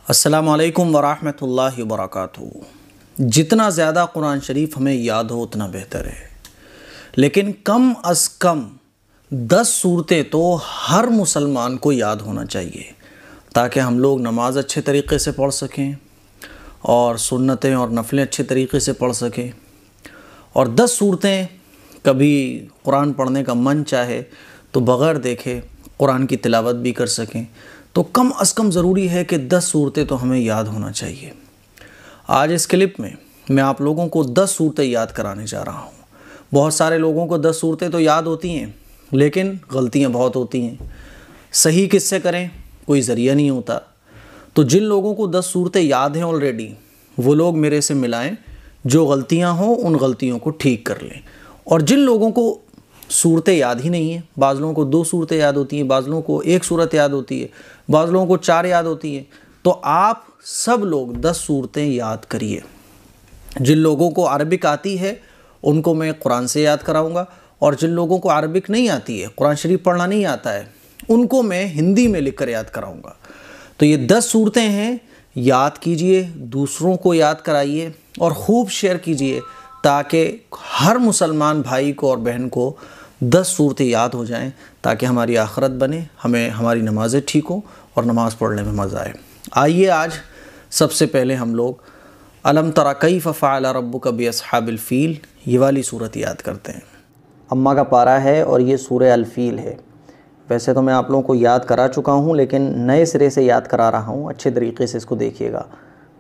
السلام علیکم ورحمۃ اللہ وبرکاتہ۔ جتنا زیادہ قرآن شریف ہمیں یاد ہو اتنا بہتر ہے، لیکن کم از کم 10 صورتیں تو ہر مسلمان کو یاد ہونا چاہیے تاکہ ہم لوگ نماز اچھے طریقے سے پڑھ سکیں اور سنتیں اور نفلیں اچھے طریقے سے پڑھ سکیں، اور 10 صورتیں کبھی قرآن پڑھنے کا من چاہے تو بغیر دیکھے قرآن کی تلاوت بھی کر سکیں۔ تو کم از کم ضروری ہے کہ 10 صورتیں تو ہمیں یاد ہونا چاہیے۔ آج اس کلپ میں آپ لوگوں کو 10 صورتیں یاد کرانے جا رہا ہوں۔ بہت سارے لوگوں کو 10 صورتیں تو یاد ہوتی ہیں لیکن غلطیاں بہت ہوتی ہیں۔ صحیح کس سے کریں کوئی ذریعہ نہیں ہوتا۔ تو جن لوگوں کو 10 صورتیں یاد ہیں آلریڈی وہ لوگ میرے سے ملائیں، جو غلطیاں ہوں ان غلطیوں کو ٹھیک کر لیں۔ اور جن لوگوں کو صورتیں یاد ہی نہیں ہیں، بعض لوگوں کو 2 صورتیں یاد ہوتی ہیں، بعض لوگوں کو 1 صورت یاد ہوتی ہے، بعض لوگوں کو 4 یاد ہوتی ہیں، تو آپ سب لوگ 10 صورتیں یاد کریے۔ جن لوگوں کو عربک آتی ہے ان کو میں قرآن سے یاد کراؤں گا، اور جن لوگوں کو عربک نہیں آتی ہے، قرآن شریف پڑھنا نہیں آتا ہے، ان کو میں ہندی میں لکھ کر یاد کراؤں گا۔ تو یہ 10 صورتیں ہیں، یاد کیجئے، دوسروں کو یاد کرائیے اور خوب شیئر کیجئے تاکہ ہر مسلمان بھائی کو اور بہن کو 10 صورتیں یاد ہو جائیں، تاکہ ہماری آخرت بنے، ہماری نمازیں ٹھیک ہوں اور نماز پڑھنے میں مزہ آئے۔ آئیے آج سب سے پہلے ہم لوگ الم تر کیف فعل ربک باصحاب الفیل یہ والی صورت یاد کرتے ہیں۔ اماں کا پارہ ہے اور یہ سورہ الفیل ہے۔ ویسے تو میں آپ لوگوں کو یاد کرا چکا ہوں لیکن نئے سرے سے یاد کرا رہا ہوں، اچھے طریقے سے اس کو دیکھیے گا۔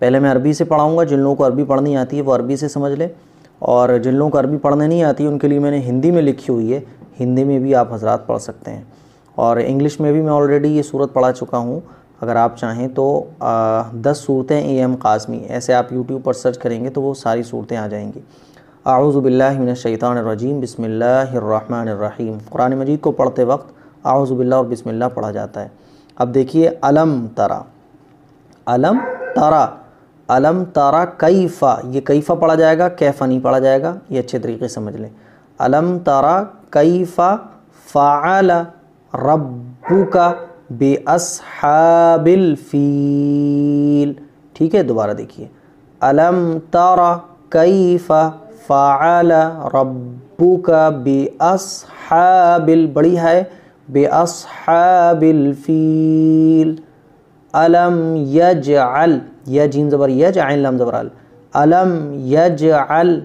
پہلے میں عربی سے پڑھاؤں گا، جن لوگوں کو عربی پڑھنی آتی ہے وہ عربی سے سمجھ لیں، اور جن لوگوں کو عربی پڑھنے نہیں آتی ان کے لیے میں نے ہندی میں لکھی ہوئی ہے، ہندی میں بھی آپ حضرات پڑھ سکتے ہیں، اور انگلش میں بھی میں آلریڈی یہ صورت پڑھا چکا ہوں۔ اگر آپ چاہیں تو 10 صورتیں ایم قاسمی ایسے آپ یوٹیوب پر سرچ کریں گے تو وہ ساری صورتیں آ جائیں گی۔ اعوذ باللہ من الشیطان الرجیم، بسم اللہ الرحمن الرحیم۔ قرآن مجید کو پڑھتے وقت اعوذ باللہ اور بسم اللہ پڑھا جاتا ہے۔ اب دیکھیے الم ترا، الم ترا، الم ترا کیفا، یہ کیفا پڑھا جائے گا، کیفا نہیں پڑھا جائے گا، یہ اچھے طریقے سے سمجھ لیں۔ الم ترا کیفا فعل ربک باصحاب الفیل، ٹھیک ہے، دوبارہ دیکھیے الم ترا کیفا فعل ربک باصحاب بڑی ہے باصحاب الفیل، الم یجعل، یا جیم زبر یج، عین لام زبر ال، الم یجعل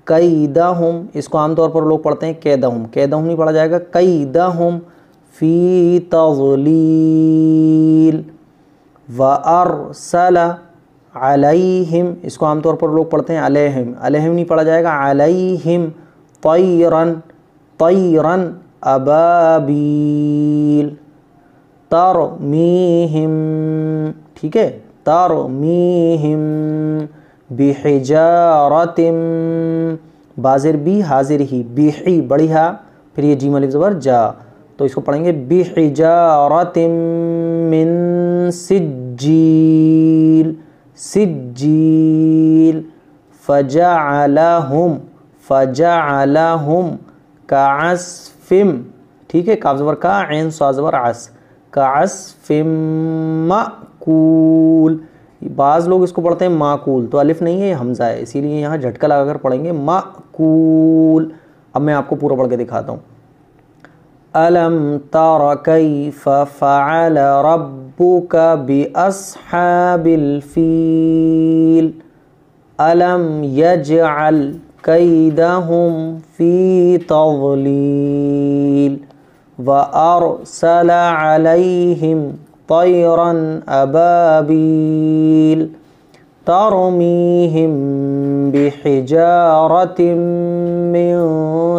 کیدہم، اس کو عام طور پر لوگ پڑھتے ہیں کیدہم، کیدہم نہیں پڑھا جائے گا، کیدہم فی تضلیل، وارسل علیہم، اس کو عام طور پر لوگ پڑھتے ہیں علیہم، علیہم نہیں پڑھا جائے گا، علیہم طیرن، طیرن ابابیل، ترمیہم، ٹھیک ہے، ترمیہم بحجارت، بازر بی حاضر ہی، بیحی بڑی ہا، پھر یہ جیم الف زبر جا، تو اس کو پڑھیں گے بحجارت من سجیل، سجیل، فجعلہم، فجعلہم کعصف، ٹھیک ہے، کاف زبر کا، عین صاد زبر عس، کعصف مأکول، بعض لوگ اس کو پڑھتے ہیں معقول، تو الف نہیں ہے یہ حمزہ ہے، اسی لیے یہاں جھٹکا لگا کر پڑھیں گے معقول۔ اب میں آپ کو پورا پڑھ کے دکھاتا ہوں۔ الم تر کیف فعل ربک باصحاب الفیل، الم یجعل کیدہم فی تضلیل، وارسل علیہم طیرا ابابیل، ترمیہم بحجارت من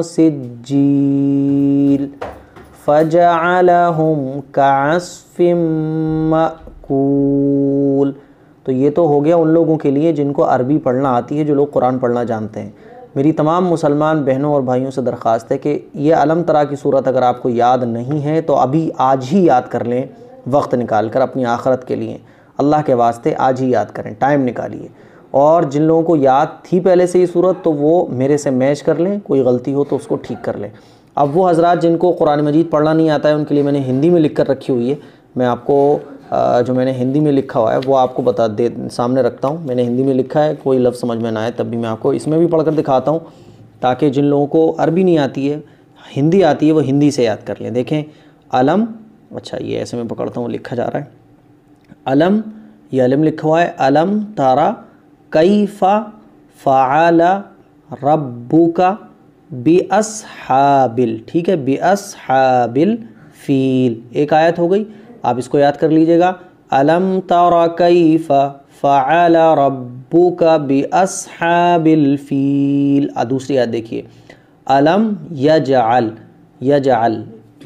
سجیل، فجعلہم کعصف مأکول۔ تو یہ تو ہو گیا ان لوگوں کے لیے جن کو عربی پڑھنا آتی ہے، جو لوگ قرآن پڑھنا جانتے ہیں۔ میری تمام مسلمان بہنوں اور بھائیوں سے درخواست ہے کہ یہ الم ترا کی صورت اگر آپ کو یاد نہیں ہے تو ابھی آج ہی یاد کر لیں، وقت نکال کر اپنی آخرت کے لیے، اللہ کے واسطے آج ہی یاد کریں، ٹائم نکالیے۔ اور جن لوگوں کو یاد تھی پہلے سے یہ صورت تو وہ میرے سے میچ کر لیں، کوئی غلطی ہو تو اس کو ٹھیک کر لیں۔ اب وہ حضرات جن کو قرآن مجید پڑھنا نہیں آتا ہے ان کے لیے میں نے ہندی میں لکھ کر رکھی ہوئی ہے، میں آپ کو جو میں نے ہندی میں لکھا ہوا ہے وہ آپ کو سامنے رکھتا ہوں. میں نے ہندی میں لکھا ہے, کوئی لفظ سمجھ میں نہ آئے تب بھی میں آپ کو اس میں بھی پڑھ کر دکھاتا ہوں, تاکہ جن لوگوں کو عربی نہیں آتی ہے, ہندی آتی ہے, وہ ہندی سے یاد کر لیں. دیکھیں علم, اچھا یہ ایسے میں پکڑتا ہوں, لکھا جا رہا ہے علم, یہ علم لکھا ہوا ہے. علم تارا کیف فعل ربک باصحاب, ٹھیک ہے, باصحاب الفیل, ایک آیت ہو گئی. آپ اس کو یاد کر لیجئے گا. علم تر کیف فعل ربک باصحاب الفیل. دوسری آیت دیکھیے علم یجعل, یجعل,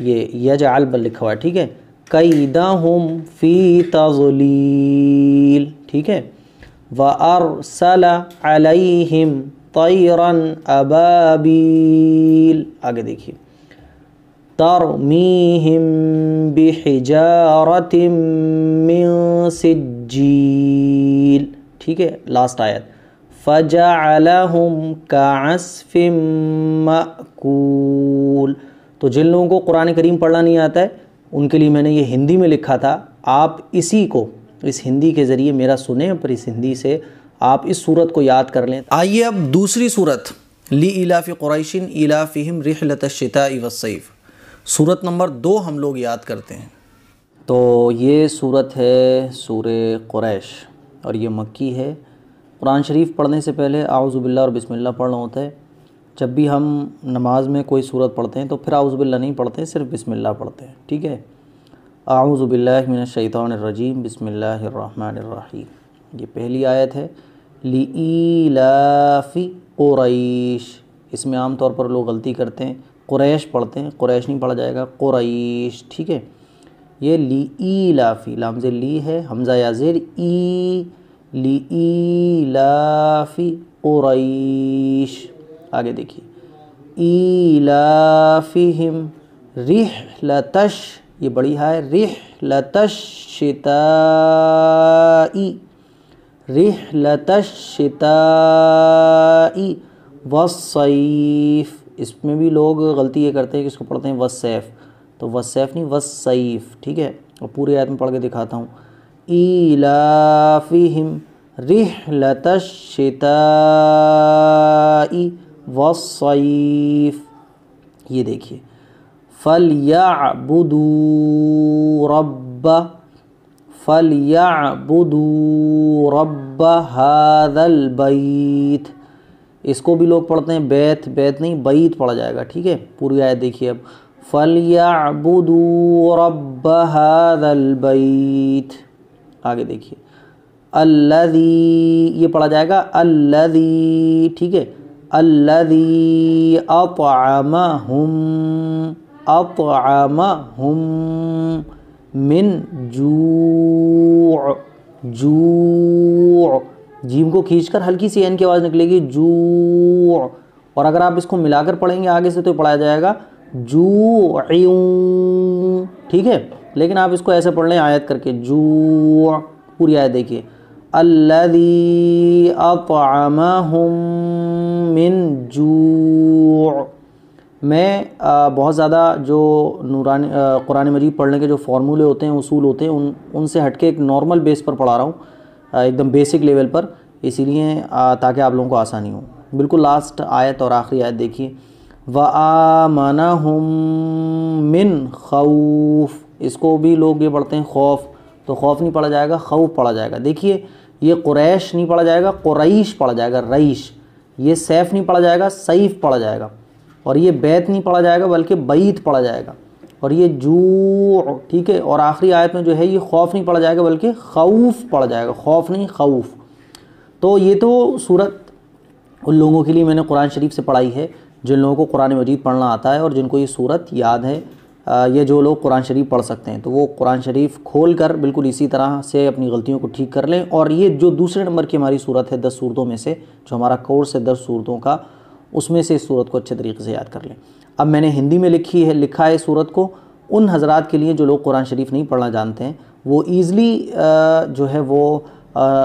یہ یجعل بل لکھا ہوا ہے, ٹھیک ہے, کیدہم فی تضلیل, ٹھیک ہے, وارسل علیہم طیرا ابابیل. آگے دیکھیے ترمیہم بحجارۃ من سجیل, ٹھیک ہے, لاسٹ آیت فجعلہم کعصف مأکول. تو جن لوگوں کو قرآن کریم پڑھنا نہیں آتا ہے ان کے لیے میں نے یہ ہندی میں لکھا تھا. آپ اسی کو اس ہندی کے ذریعے میرا سنیں, پر اس ہندی سے آپ اس صورت کو یاد کر لیں. آئیے اب دوسری صورت لِإِلَافِ قُرَيْشٍ إِلَافِهِمْ رِحْلَةَ الشِّتَاءِ وَالصَّيْفِ, صورت نمبر 2 ہم لوگ یاد کرتے ہیں. تو یہ صورت ہے سورہ قریش اور یہ مکی ہے. قرآن شریف پڑھنے سے پہلے اعوذ باللہ اور بسم اللہ پڑھنا ہوتا ہے. جب بھی ہم نماز میں کوئی صورت پڑھتے ہیں تو پھر اعوذ باللہ نہیں پڑھتے, صرف بسم اللہ پڑھتے ہیں, ٹھیک ہے. اعوذ باللہ من الشیطان الرجیم, بسم اللہ الرحمن الرحیم. یہ پہلی آیت ہے. لِإِلَافِ قُرَيْش, اس میں عام طور پر لوگ غلطی کرتے ہیں, قریش پڑھتے ہیں, قریش نہیں پڑھا جائے گا, قریش, ٹھیک ہے. یہ لِإِلَافِ, لام زیر لی ہے, حمزہ یا زیر ای, لِإِلَافِ قُرَيْش. آگے دیکھیے ایلافہم رحلتش, یہ بڑی ہے, رحلتش شتائی, رحلتش شتائی والصیف. اس میں بھی لوگ غلطی یہ کرتے ہیں کہ اس کو پڑھتے ہیں والسیف, تو والسیف نہیں والصیف, ٹھیک ہے. اور پوری آیت میں پڑھ کے دکھاتا ہوں. ایلافہم رحلتش شتائی والصیف. یہ دیکھیے فَلْيَعْبُدُوا رَبَّ هَذَا الْبَيْتِ. اس کو بھی لوگ پڑھتے ہیں بیت, بیت نہیں بیت پڑھا جائے گا, ٹھیک ہے. پوری آیت دیکھیے اب. فَلْيَعْبُدُوا رَبَّ هَذَا الْبَيْتِ. آگے دیکھیے الذی, یہ پڑھا جائے گا الذی, ٹھیک ہے, الذی اطعمہم من جوع, جوع, جیم کو کھینچ کر ہلکی سی این کی آواز نکلے گی, جوع. اور اگر آپ اس کو ملا کر پڑھیں گے آگے سے تو پڑھا جائے گا جوعیوں, ٹھیک ہے. لیکن آپ اس کو ایسے پڑھ لیں آیت کر کے, جوع. پوری آیت دیکھیے الذی اطعمہم من جوع. میں بہت زیادہ جو نورانی قرآن مجید پڑھنے کے جو فارمولے ہوتے ہیں, اصول ہوتے ہیں, ان سے ہٹ کے ایک نارمل بیس پر پڑھا رہا ہوں, ایک دم بیسک لیول پر, اسی لیے تاکہ آپ لوگوں کو آسانی ہو. بالکل لاسٹ آیت اور آخری آیت دیکھیے وَآمَنَهُم مِّن خَوْف. اس کو بھی لوگ یہ پڑھتے ہیں خوف, تو خوف نہیں پڑھا جائے گا, خوف پڑھا جائے گا. دیکھیے یہ قریش نہیں پڑھا جائے گا, قریش پڑھا جائے گا, ریش. یہ سیف نہیں پڑھا جائے گا, سیف پڑھا جائے گا. اور یہ بیت نہیں پڑھا جائے گا بلکہ بیت پڑھا جائے گا. اور یہ جوع, ٹھیک ہے. اور آخری آیت میں جو ہے یہ خوف نہیں پڑھا جائے گا بلکہ خوف پڑھا جائے گا, خوف نہیں خوف. تو یہ تو صورت ان لوگوں کے لیے میں نے قرآن شریف سے پڑھائی ہے جن لوگوں کو قرآن مجید پڑھنا آتا ہے اور جن کو یہ صورت یاد ہے. یہ جو لوگ قرآن شریف پڑھ سکتے ہیں تو وہ قرآن شریف کھول کر بالکل اسی طرح سے اپنی غلطیوں کو ٹھیک کر لیں. اور یہ جو دوسرے نمبر کی ہماری صورت ہے 10 صورتوں میں سے, جو ہمارا کورس ہے 10 صورتوں کا, اس میں سے اس صورت کو اچھے طریقے سے یاد کر لیں. اب میں نے ہندی میں لکھا ہے صورت کو. ان حضرات کے لیے جو لوگ قرآن شریف نہیں پڑھنا جانتے ہیں وہ ایزلی جو ہے وہ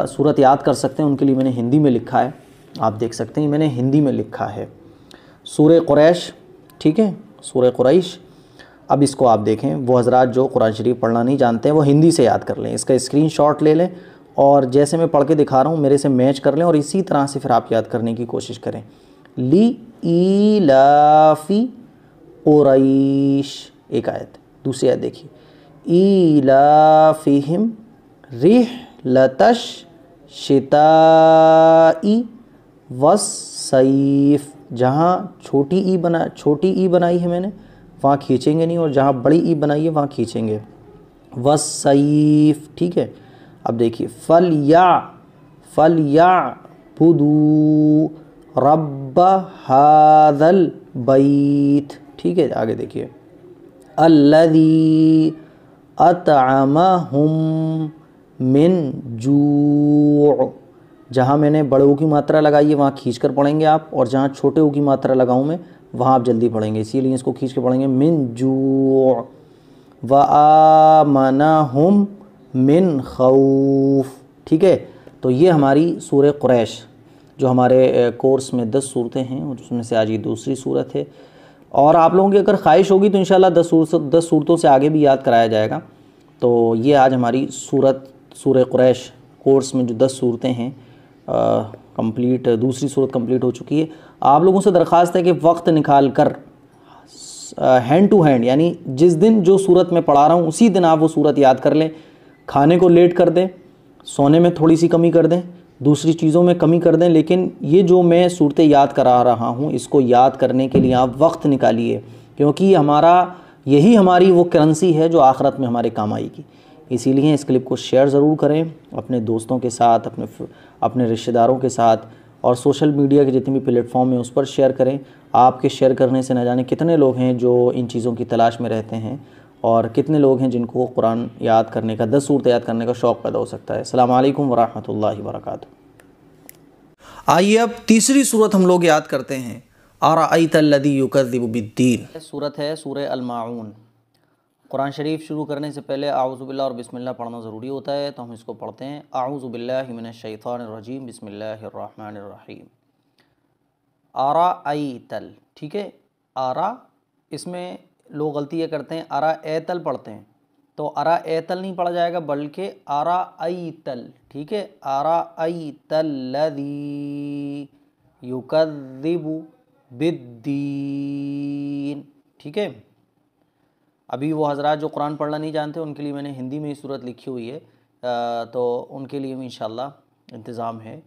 صورت یاد کر سکتے ہیں. ان کے لیے میں نے ہندی میں لکھا ہے, آپ دیکھ سکتے ہیں میں نے ہندی میں لکھا ہے. سورہ قریش, ٹھیک ہے, سورہ قریش. اب اس کو آپ دیکھیں، وہ حضرات جو قرآن شریف پڑھنا نہیں جانتے ہیں وہ ہندی سے یاد کر لیں، اس کا اسکرین شاٹ لے لیں اور جیسے میں پڑھ کے دکھا رہا ہوں میرے سے میچ کر لیں اور اسی طرح سے پھر آپ یاد کرنے کی کوشش کریں۔ لی ایلافی قریش، ایک آیت، دوسری آیت دیکھیے، ایلافہم رحلتش شتائی والصیف، جہاں چھوٹی ای بنائی ہے میں نے وہاں کھینچیں گے نہیں، اور جہاں بڑی ای بنائی ہے وہاں کھینچیں گے، والصیف، ٹھیک ہے۔ اب دیکھیے فَلْيَعْبُدُوا رَبَّ هَذَا الْبَيْتِ، ٹھیک ہے۔ آگے دیکھیے، الَّذِي أَطْعَمَهُم مِّن جُوع، جہاں میں نے بڑے او کی ماترا لگائی ہے وہاں کھینچ کر پڑھیں گے آپ، اور جہاں چھوٹے او کی ماترا لگاؤں میں وہاں آپ جلدی پڑھیں گے، اسی لیے اس کو کھینچ کے پڑھیں گے، من جوع، وآمنہم من خوف، ٹھیک ہے۔ تو یہ ہماری سورہ قریش جو ہمارے کورس میں 10 صورتیں ہیں، اور اس میں سے آج یہ دوسری صورت ہے، اور آپ لوگوں کی اگر خواہش ہوگی تو انشاءاللہ 10 صورتوں سے آگے بھی یاد کرایا جائے گا۔ تو یہ آج ہماری سورہ قریش کورس میں جو 10 صورتیں ہیں کمپلیٹ، دوسری صورت کمپلیٹ ہو چکی ہے۔ آپ لوگوں سے درخواست ہے کہ وقت نکال کر ہینڈ ٹو ہینڈ، یعنی جس دن جو صورت میں پڑھا رہا ہوں اسی دن آپ وہ صورت یاد کر لیں، کھانے کو لیٹ کر دیں، سونے میں تھوڑی سی کمی کر دیں، دوسری چیزوں میں کمی کر دیں، لیکن یہ جو میں صورتیں یاد کرا رہا ہوں اس کو یاد کرنے کے لیے آپ وقت نکالیے، کیونکہ یہی ہماری وہ کرنسی ہے جو آخرت میں ہمارے کام آئے گی۔ اسی لیے اس کلپ کو شیئر ضرور کریں اپنے دوستوں کے ساتھ، اپنے رشتہ داروں کے ساتھ، اور سوشل میڈیا کے جتنے بھی پلیٹ فارم ہیں اس پر شیئر کریں۔ آپ کے شیئر کرنے سے نہ جانے کتنے لوگ ہیں جو ان چیزوں کی تلاش میں رہتے ہیں، اور کتنے لوگ ہیں جن کو قرآن یاد کرنے کا، 10 صورتیں یاد کرنے کا شوق پیدا ہو سکتا ہے۔ السلام علیکم ورحمۃ اللہ وبرکاتہ۔ آئیے اب تیسری صورت ہم لوگ یاد کرتے ہیں، ارأیت الذی یکذب بالدین، صورت ہے سورہ الماعون۔ قرآن شریف شروع کرنے سے پہلے اعوذ باللہ اور بسم اللہ پڑھنا ضروری ہوتا ہے، تو ہم اس کو پڑھتے ہیں۔ اعوذ باللہ من الشیطان الرجیم، بسم اللہ الرحمن الرحیم۔ ارأیتل، ٹھیک ہے، آرا، اس میں لوگ غلطی یہ کرتے ہیں ارائیتل پڑھتے ہیں، تو ارائیتل نہیں پڑھا جائے گا بلکہ ارائیتل، ٹھیک ہے، ارائیتل الذی یکذب بالدین، ٹھیک ہے۔ ابھی وہ حضرات جو قرآن پڑھنا نہیں جانتے ان کے لیے میں نے ہندی میں ہی صورت لکھی ہوئی ہے، تو ان کے لیے بھی انشاءاللہ انتظام ہے،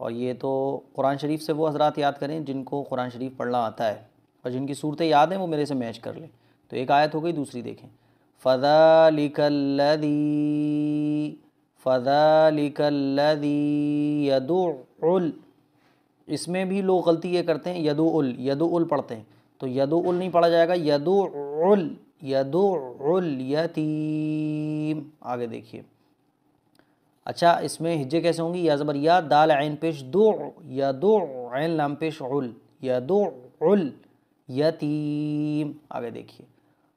اور یہ تو قرآن شریف سے وہ حضرات یاد کریں جن کو قرآن شریف پڑھنا آتا ہے، اور جن کی صورتیں یاد ہیں وہ میرے سے میچ کر لیں۔ تو ایک آیت ہو گئی، دوسری دیکھیں، فَذَلِكَ الَّذِي يَدُعُّ، اس میں بھی لوگ غلطی یہ کرتے ہیں یدعُ پڑھتے ہیں، تو یدعُ نہیں پڑھا جائے گا، یدعُ الیتیم۔ آگے دیکھیے، اچھا اس میں ہجے کیسے ہوں گی؟ یا زبر یا، دال عین پیش دو، یدعُ عین لام پیش عل، یدعُ الیتیم۔ آگے دیکھیے،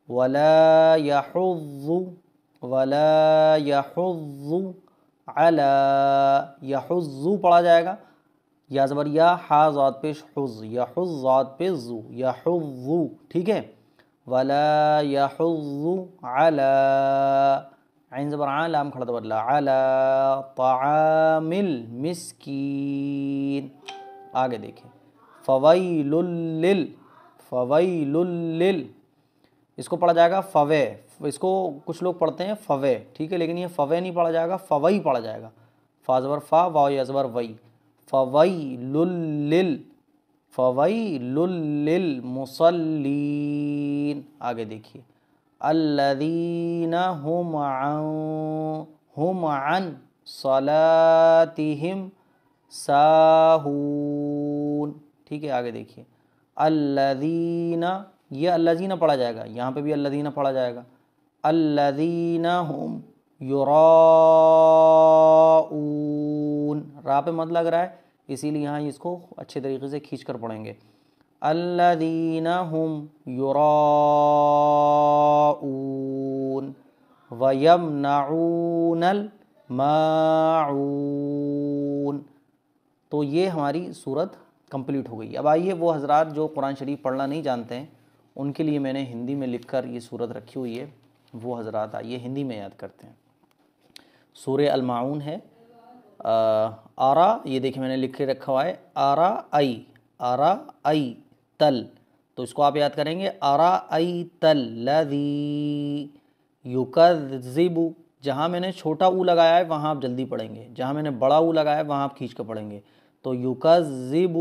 وَلَا يَحُضُّ عَلَىٰ، يَحُضُّ پڑھا جائے گا، یا زبر یا، حا ضاد پیش حض، یحض ضاد پیش زو، یحض، ٹھیک ہے۔ وَلَا يَحُضُّ عَلَىٰ، عین زبر عین لام کھڑا زبر لا، عَلَىٰ طَعَامِ الْمِسْكِينِ۔ آگے دیکھیں، فَوَيْلٌ لِّل، اس کو پڑھا جائے گا فوے، اس کو کچھ لوگ پڑھتے ہیں فوے، ٹھیک ہے، لیکن یہ فوے نہیں پڑھا جائے گا، فوئی پڑھا جائے گا، فا زبر فا، واو یا زبر وئی، فَوَيْلٌ لِّلْمُصَلِّينَ۔ آگے دیکھیے، الَّذِينَ هُمْ عَنْ صَلَاتِهِمْ سَاهُونَ، ٹھیک ہے۔ آگے دیکھیے، الَّذِينَ، یہ الَّذِينَ پڑھا جائے گا، یہاں پہ بھی الَّذِينَ پڑھا جائے گا، الَّذِينَ هُمْ يُرَاءُونَ، را پہ مد لگ رہا ہے اسی لیے یہاں اس کو اچھے طریقے سے کھینچ کر پڑھیں گے، الَّذِينَ هُمْ يُرَاءُونَ وَيَمْنَعُونَ الْمَاعُونَ۔ تو یہ ہماری صورت کمپلیٹ ہو گئی۔ اب آئیے وہ حضرات جو قرآن شریف پڑھنا نہیں جانتے ہیں ان کے لیے میں نے ہندی میں لکھ کر یہ صورت رکھی ہوئی ہے، وہ حضرات آئیے ہندی میں یاد کرتے ہیں۔ سورہ الماعون ہے، آرا، یہ دیکھیں میں نے لکھ کے رکھا ہوا ہے آرا ای تل، تو اس کو آپ یاد کریں گے آرا ای تل الذی یکذب، جہاں میں نے چھوٹا او لگایا ہے وہاں آپ جلدی پڑھیں گے، جہاں میں نے بڑا او لگایا ہے وہاں آپ کھینچ کر پڑھیں گے، تو یکذب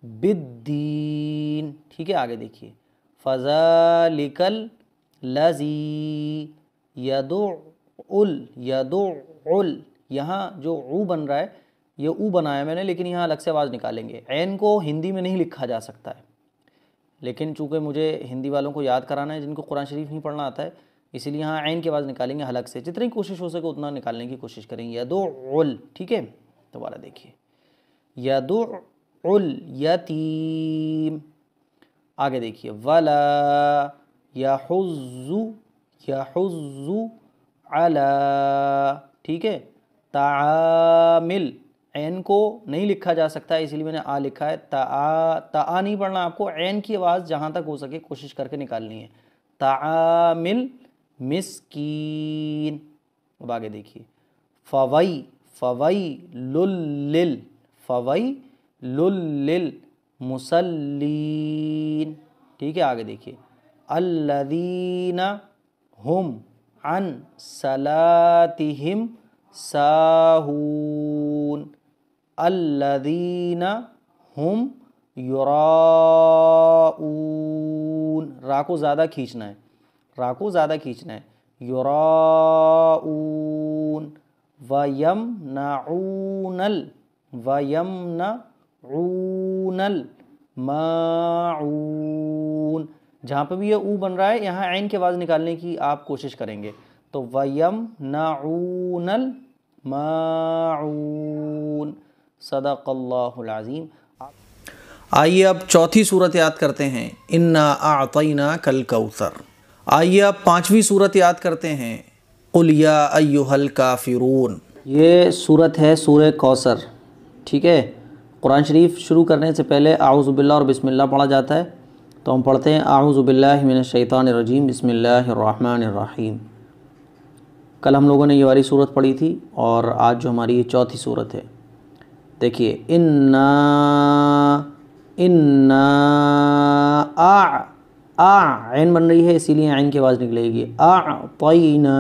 بالدین، ٹھیک ہے۔ آگے دیکھیے فذلک الذی یدعو، یہاں جو او بن رہا ہے یہ او بنایا میں نے، لیکن یہاں الگ سے آواز نکالیں گے۔ عین کو ہندی میں نہیں لکھا جا سکتا ہے، لیکن چونکہ مجھے ہندی والوں کو یاد کرانا ہے جن کو قرآن شریف نہیں پڑھنا آتا ہے، اسی لیے یہاں عین کی آواز نکالیں گے حلق سے، جتنی کوشش ہو سکے اتنا نکالنے کی کوشش کریں گے۔ یدعو، ٹھیک ہے، دوبارہ دیکھیے یدعو الیتیم، آگے دیکھیے ولا یحض علی، ٹھیک ہے۔ تعامل، عین کو نہیں لکھا جا سکتا ہے اسی لیے میں نے آ لکھا ہے، تا نہیں پڑھنا آپ کو، عین کی آواز جہاں تک ہو سکے کوشش کر کے نکالنی ہے۔ تعامل مسکین، اب آگے دیکھیے فویل للمصلین، ٹھیک ہے۔ آگے دیکھیے الذین ہم عن صلاتہم ساہون، الذین ہم یراؤون، را کو زیادہ کھینچنا ہے، یراؤون، ویمنعون الماعون، جہاں پہ بھی یہ او بن رہا ہے یہاں عین کی آواز نکالنے کی آپ کوشش کریں گے، تو وَيَمْنَعُونَ الْمَاعُونَ۔ صدق اللہ العظیم۔ آئیے اب چوتھی صورت یاد کرتے ہیں، اِنَّا أَعْطَيْنَاكَ الْكَوْثَرَ۔ آئیے اب پانچویں صورت یاد کرتے ہیں، قُلْ يَا أَيُّهَا الْكَافِرُونَ۔ یہ صورت ہے سورہ کوثر، ٹھیک ہے۔ قرآن شریف شروع کرنے سے پہلے اعوذ باللہ اور بسم اللہ پڑھا جاتا ہے، تو ہم پڑھتے ہیں اعوذ باللہ من الشیطان الرجیم، بسم اللہ الرحمن الرحیم۔ کل ہم لوگوں نے یہ والی صورت پڑھی تھی اور آج جو ہماری یہ چوتھی صورت ہے، دیکھیے عین بن رہی ہے اسی لیے عین کی آواز نکلے گی، اعطیناک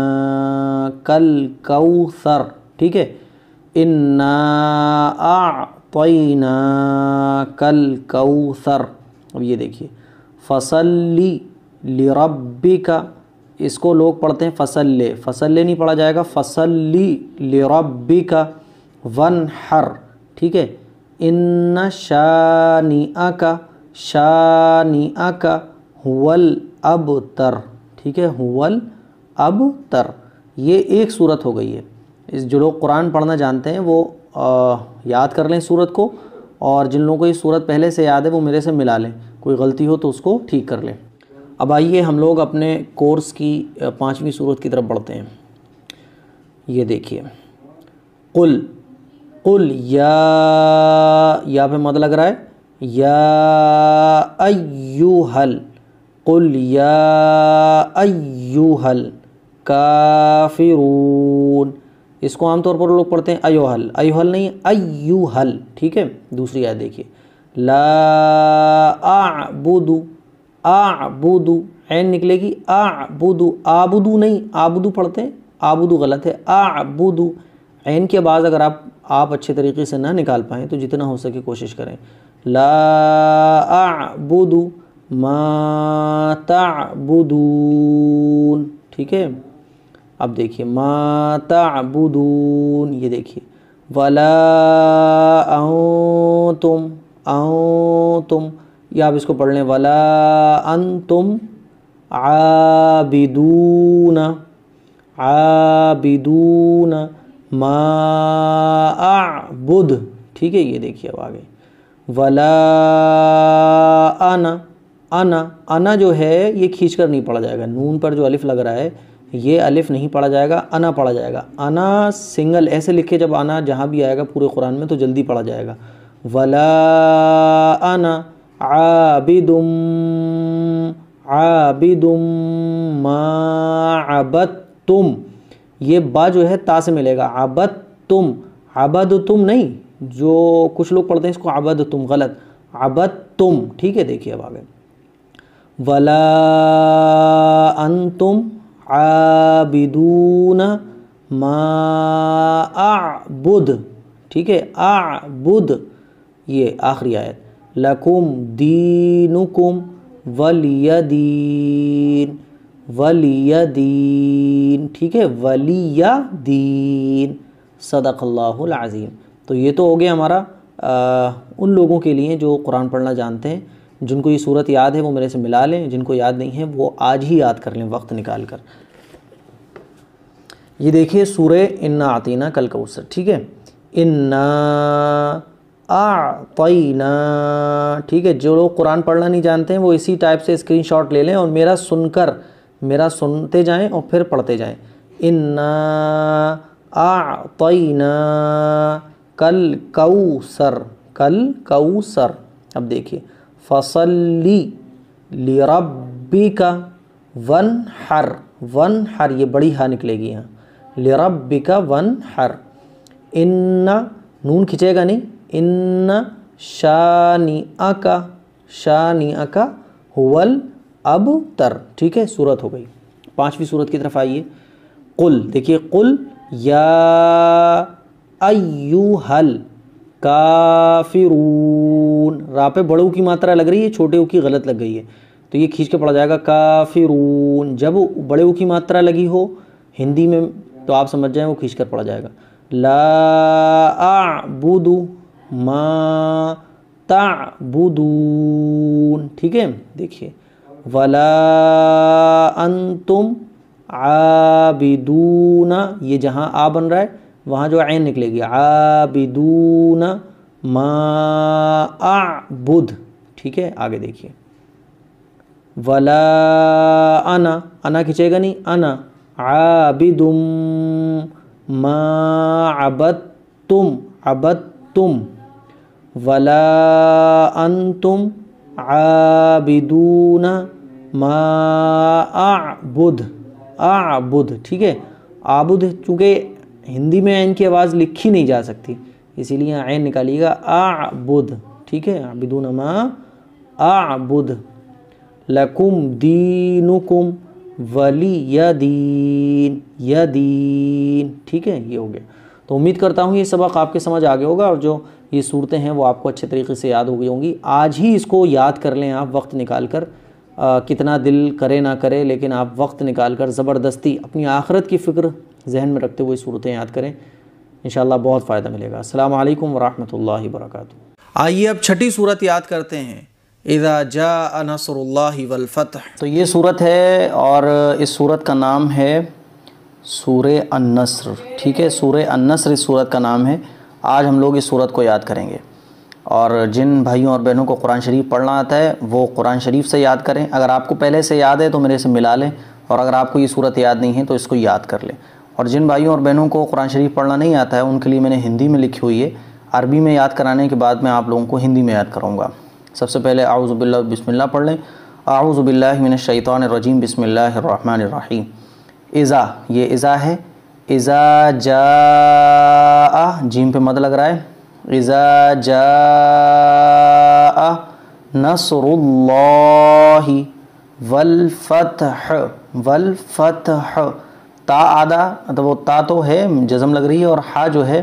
الکوثر، ٹھیک ہے، انا اعطیناک الکوثر۔ اب یہ دیکھیے فصلی لربک، اس کو لوگ پڑھتے ہیں فصل نہیں پڑھا جائے گا، فصلی لربک ونحر، ٹھیک ہے، ان شانئک هو الابتر، ٹھیک ہے، هو الابتر۔ یہ ایک صورت ہو گئی ہے، جو لوگ قرآن پڑھنا جانتے ہیں وہ یاد کر لیں صورت کو، اور جن لوگوں کو یہ صورت پہلے سے یاد ہے وہ میرے سے ملا لیں، کوئی غلطی ہو تو اس کو ٹھیک کر لیں۔ اب آئیے ہم لوگ اپنے کورس کی پانچویں صورت کی طرف بڑھتے ہیں۔ یہ دیکھیے قل یا پہ مد لگ رہا ہے، یا ایوہل، قل یا ایوہل کافرون، اس کو عام طور پر لوگ پڑھتے ہیں ایوہل نہیں ایوہل، ٹھیک ہے۔ دوسری آیت دیکھیے لا اعبد، عین نکلے گی آبدو نہیں، آبدو پڑھتے ہیں، آبدو غلط ہے، اعبد، عین کے بعد اگر آپ اچھے طریقے سے نہ نکال پائیں تو جتنا ہو سکے کوشش کریں، لا اعبد ما تعبدون، ٹھیک ہے۔ اب دیکھیے ما تعبدون، یہ دیکھیے ولا انتم، یا آپ اس کو پڑھ لیں ولا انتم عابدون ما اعبد، ٹھیک ہے۔ یہ دیکھیے اب آگے ولا انا جو ہے یہ کھینچ کر نہیں پڑھا جائے گا، نون پر جو الف لگ رہا ہے یہ الف نہیں پڑھا جائے گا، انا پڑھا جائے گا، انا سنگل ایسے لکھے، جب انا جہاں بھی آئے گا پورے قرآن میں تو جلدی پڑھا جائے گا، ولا انا عابد عابدم ما عبدتم، یہ با جو ہے تا سے ملے گا، عبدتم، عبدتم نہیں، جو کچھ لوگ پڑھتے ہیں اس کو عبدتم، غلط، عبدتم، ٹھیک ہے. دیکھیے اب آگے، ولا انتم عابدون ما اعبد، ٹھیک ہے، اعبد، یہ آخری آیت، لکم دینکم ولی دین، ولی دین، ٹھیک ہے، ولی دین، صدق اللہ العظیم. تو یہ تو ہو گیا ہمارا ان لوگوں کے لیے جو قرآن پڑھنا جانتے ہیں. جن کو یہ صورت یاد ہے وہ میرے سے ملا لیں، جن کو یاد نہیں ہے وہ آج ہی یاد کر لیں وقت نکال کر. یہ دیکھیے سورہ انا اعطینا کل کوثر، ٹھیک ہے، انا اعطینا، ٹھیک ہے. جو لوگ قرآن پڑھنا نہیں جانتے ہیں وہ اسی ٹائپ سے اسکرین شاٹ لے لیں اور میرا سنتے جائیں اور پھر پڑھتے جائیں. انا اعطینا کل کوثر، کل کوثر. اب دیکھیے، فصلی لربک ونحر، ونحر یہ بڑی ہا نکلے گی یہاں، لربک ونحر. ان نون کھنچے گا نہیں، ان شانئک، شانئک هو الابتر، ٹھیک ہے. سورت ہو گئی. پانچویں سورت کی طرف آئیے. قل، دیکھیے، قل یا ایوہل کافرون، را پہ بڑوں کی ماترا لگ رہی ہے، چھوٹے او کی غلط لگ گئی ہے، تو یہ کھینچ کے پڑھا جائے گا کافرون. جب بڑے او کی ماترا لگی ہو ہندی میں تو آپ سمجھ جائیں وہ کھینچ کر پڑھا جائے گا. لا اعبد ما تعبدون، ٹھیک ہے. دیکھیے، ولا انتم عابدون، یہ جہاں آ بن رہا ہے وہاں جو عین نکلے گی، عابدون ما اعبد، ٹھیک ہے. آگے دیکھیے، ولا انا، انا کھنچے گا نہیں، انا عابدم ما عبدتم، عبدتم، ولا انتم عابدون ما اعبد، اعبد، ٹھیک ہے. عابد چونکہ ہندی میں عین کی آواز لکھی نہیں جا سکتی اسی لیے عین نکالیے گا، اعبد، ٹھیک ہے. عابدون ما اعبد، لکم دینکم ولی دین، یدین، ٹھیک ہے. یہ ہو گیا. تو امید کرتا ہوں یہ سبق آپ کے سمجھ آ گیا ہوگا اور جو یہ صورتیں ہیں وہ آپ کو اچھے طریقے سے یاد ہو گئی ہوں گی. آج ہی اس کو یاد کر لیں آپ وقت نکال کر، کتنا دل کرے نہ کرے لیکن آپ وقت نکال کر زبردستی اپنی آخرت کی فکر ذہن میں رکھتے ہوئے صورتیں یاد کریں، انشاءاللہ بہت فائدہ ملے گا. السلام علیکم ورحمۃ اللہ وبرکاتہ. آئیے اب چھٹی صورت یاد کرتے ہیں، اذا جاء نصر اللہ والفتح. تو یہ صورت ہے اور اس صورت کا نام ہے سورہ النصر، ٹھیک ہے. سورہ النصر اس صورت کا نام ہے. آج ہم لوگ اس صورت کو یاد کریں گے اور جن بھائیوں اور بہنوں کو قرآن شریف پڑھنا آتا ہے وہ قرآن شریف سے یاد کریں. اگر آپ کو پہلے سے یاد ہے تو میرے سے ملا لیں اور اگر آپ کو یہ صورت یاد نہیں ہے تو اس کو یاد کر لیں. اور جن بھائیوں اور بہنوں کو قرآن شریف پڑھنا نہیں آتا ہے ان کے لیے میں نے ہندی میں لکھی ہوئی ہے، عربی میں یاد کرانے کے بعد میں آپ لوگوں کو ہندی میں یاد کروں گا. سب سے پہلے اعوذ باللہ بسم اللہ پڑھ لیں. اعوذ باللہ من الشیطان الرجیم، بسم اللہ الرحمن الرحیم. اذا، یہ اذا ہے، اذا جاء، جیم پہ مد لگ رہا ہے، اذا جاء نصر اللہ والفتح، والفتح، تا آدھا، مطلب وہ تا تو ہے جزم لگ رہی ہے اور ہا جو ہے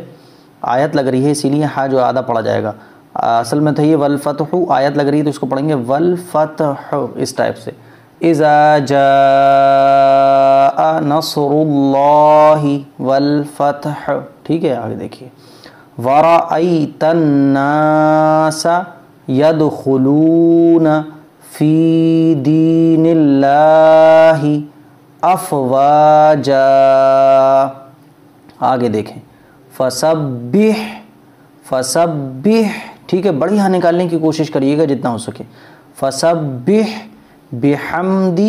آیت لگ رہی ہے، اسی لیے ہا جو آدھا پڑھا جائے گا. اصل میں تو یہ والفتح آیت لگ رہی ہے تو اس کو پڑھیں گے والفتح اس ٹائپ سے. اذا جاء نصر اللہ والفتح، ٹھیک ہے. آگے دیکھیے، وَرَأَيْتَ النَّاسَ يَدْخُلُونَ فِي دِينِ اللَّهِ أَفْوَاجًا. آگے دیکھیں، فَسَبِّحْ، فَسَبِّحْ، ٹھیک ہے. بڑی ہاں نکالنے کی کوشش کریے گا جتنا ہو سکے. فَسَبِّحْ بِحَمْدِ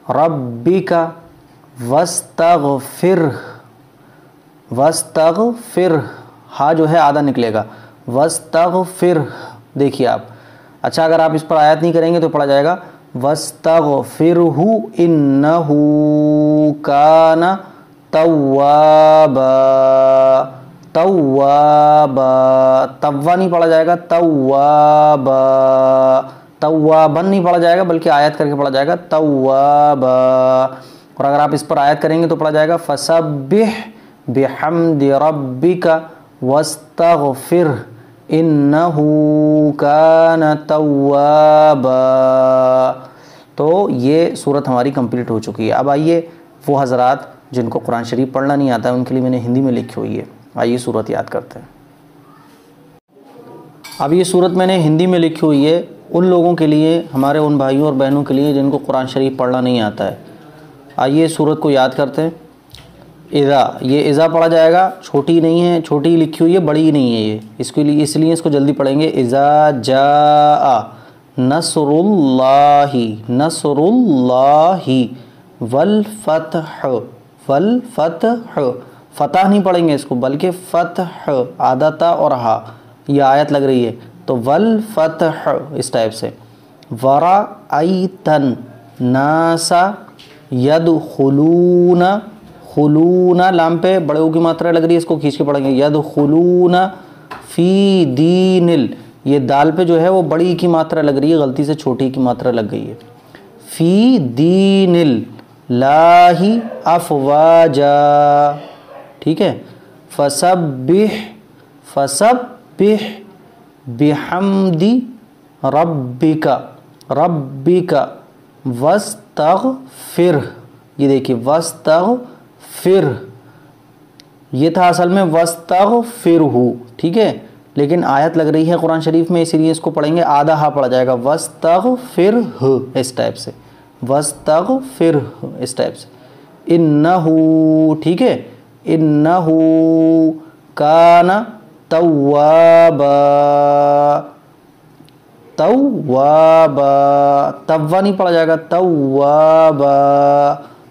رَبِّكَ وَاسْتَغْفِرْهُ، وَاسْتَغْفِرْهُ، ہا جو ہے آدھا نکلے گا، وَاسْتَغْفِرْهُ. دیکھیے آپ، اچھا اگر آپ اس پر آیت نہیں کریں گے تو پڑھا جائے گا وَاسْتَغْفِرْهُ إِنَّهُ كَانَ توابا، توابا، توا نہیں پڑھا جائے گا، توابا، توابن نہیں پڑھا جائے گا بلکہ آیت کر کے پڑھا جائے گا توابا۔ اور اگر آپ اس پر آیت کریں گے تو پڑھا جائے گا فَسَبِّحْ بِحَمْدِ رَبِّكَ وَاسْتَغْفِرْهُ إِنَّهُ كَانَ توابا۔ تو یہ صورت ہماری کمپلیٹ ہو چکی ہے۔ اب آئیے وہ حضرات جن کو قرآن شریف پڑھنا نہیں آتا ہے ان کے لیے میں نے ہندی میں لکھی ہوئی ہے، آئیے صورت یاد کرتے ہیں۔ اب یہ صورت میں نے ہندی میں لکھی ہوئی ہے ان لوگوں کے لیے، ہمارے ان بھائیوں اور بہنوں کے لیے جن کو قرآن شریف پڑھنا نہیں آتا ہے۔ آئیے صورت کو یاد کرتے ہیں۔ اذا، یہ اذا پڑھا جائے گا، چھوٹی نہیں ہے، چھوٹی لکھی ہوئی ہے، بڑی نہیں ہے یہ، اس کے لیے اس لیے اس کو جلدی پڑھیں گے۔ اذا جاء نصر اللہ، نصر اللہ والفتح، والفتح، فتح نہیں پڑھیں گے اس کو بلکہ فتح، آدھا تا اور ہا، یہ آیت لگ رہی ہے تو والفتح اس ٹائپ سے۔ ورأیت الناس یدخلون، خلون لام پہ بڑے او کی ماترا لگ رہی ہے، اس کو کھینچ کے پڑھیں گے یدخلون فی دین یہ دال پہ جو ہے وہ بڑی کی ماترا لگ رہی ہے، غلطی سے چھوٹی کی ماترا لگ گئی ہے۔ فی دین اللہ افواجا، ٹھیک ہے۔ فسبح، فسبح بحمد ربک، ربک واستغفر، یہ دیکھیے واستغفر، یہ تھا اصل میں واستغفرہ، ٹھیک ہے، لیکن آیت لگ رہی ہے قرآن شریف میں اسی لیے اس کو پڑھیں گے، آدھا ہا پڑھا جائے گا واستغفرہ اس ٹائپ سے، واستغفرہ اس ٹائپ سے۔ انہو، ٹھیک ہے، انہو کان توابا، توابا، توا نہیں پڑھا جائے گا توابا۔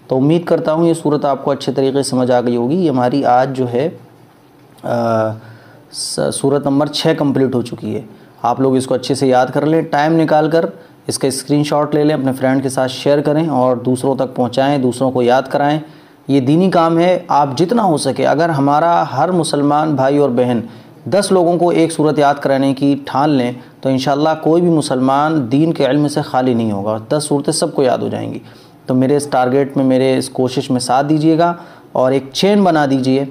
تو امید کرتا ہوں یہ صورت آپ کو اچھے طریقے سے سمجھ آ گئی ہوگی۔ یہ ہماری آج جو ہے صورت نمبر 6 کمپلیٹ ہو چکی ہے۔ آپ لوگ اس کو اچھے سے یاد کر لیں، ٹائم نکال کر اس کا اسکرین شاٹ لے لیں، اپنے فرینڈ کے ساتھ شیئر کریں اور دوسروں تک پہنچائیں، دوسروں کو یاد کرائیں۔ یہ دینی کام ہے، آپ جتنا ہو سکے اگر ہمارا ہر مسلمان بھائی اور بہن 10 لوگوں کو ایک صورت یاد کرانے کی ٹھان لیں تو انشاءاللہ کوئی بھی مسلمان دین کے علم سے خالی نہیں ہوگا، 10 صورتیں سب کو یاد ہو جائیں گی۔ تو میرے اس ٹارگیٹ میں، میرے اس کوشش میں ساتھ دیجیے گا اور ایک چین بنا دیجیے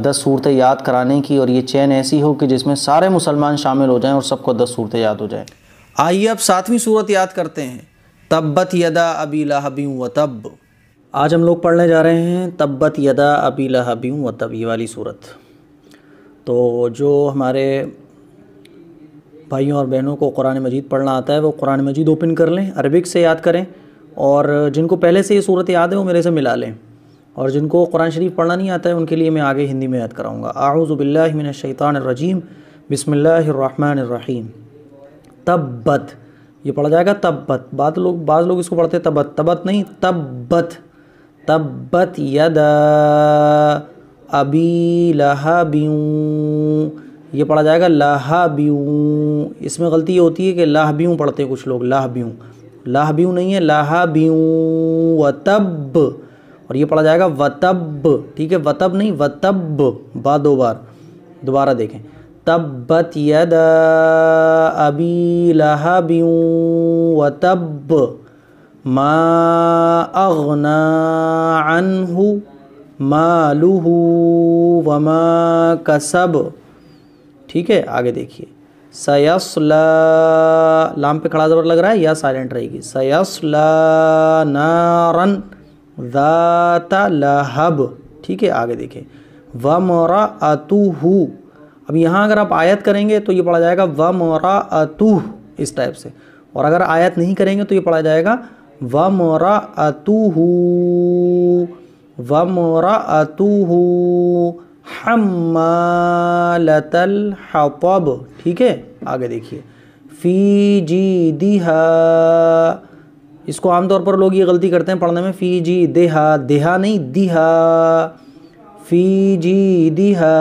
10 صورتیں یاد کرانے کی، اور یہ چین ایسی ہو کہ جس میں سارے مسلمان شامل ہو جائیں اور سب کو 10 صورتیں یاد ہو جائیں۔ آئیے اب 7ویں صورت یاد کرتے ہیں، تبت یدا ابی لہب وتب۔ آج ہم لوگ پڑھنے جا رہے ہیں تبت یدا ابی لہب وتب، یہ والی صورت۔ تو جو ہمارے بھائیوں اور بہنوں کو قرآن مجید پڑھنا آتا ہے وہ قرآن مجید اوپن کر لیں، عربک سے یاد کریں، اور جن کو پہلے سے یہ صورت یاد ہے وہ میرے سے ملا لیں، اور جن کو قرآن شریف پڑھنا نہیں آتا ہے ان کے لیے میں آگے ہندی میں یاد کراؤں گا۔ اعوذ باللہ من الشیطان الرجیم، بسم اللہ الرحمن الرحیم۔ تبت، یہ پڑھا جائے گا تبت، بعض لوگ اس کو پڑھتے ہیں تبت، تبت نہیں، تبت، تبت یدا ابی لہب، یہ پڑھا جائے گا لہبیوں، اس میں غلطی یہ ہوتی ہے کہ لاہبیوں پڑھتے ہیں کچھ لوگ، لاہبیوں، لاہبیوں نہیں ہے، لاہبیوں، وتب، اور یہ پڑھا جائے گا وتب، ٹھیک ہے، وتب نہیں وتب، با 2 بار، دوبارہ دیکھیں، تبت یدا ابی لہب وتب ما اغنا عنہ مالہ وما کسب، ٹھیک ہے، آگے دیکھیے، سیصلا، لام پہ کھڑا زبر لگ رہا ہے یا سائلنٹ رہے گی، سیصلا نارن ذات لہب، ٹھیک ہے، آگے دیکھیں، وامرأتہ، اب یہاں اگر آپ آیت کریں گے تو یہ پڑھا جائے گا وامرأتہ اس ٹائپ سے، اور اگر آیت نہیں کریں گے تو یہ پڑھا جائے گا وامرأتہ، وامرأتہ حمالۃ الحطب، ٹھیک ہے، آگے دیکھیے، فی جیدہا، اس کو عام طور پر لوگ یہ غلطی کرتے ہیں پڑھنے میں، فی جیدہا، دہا نہیں دیہا، فی جیدہا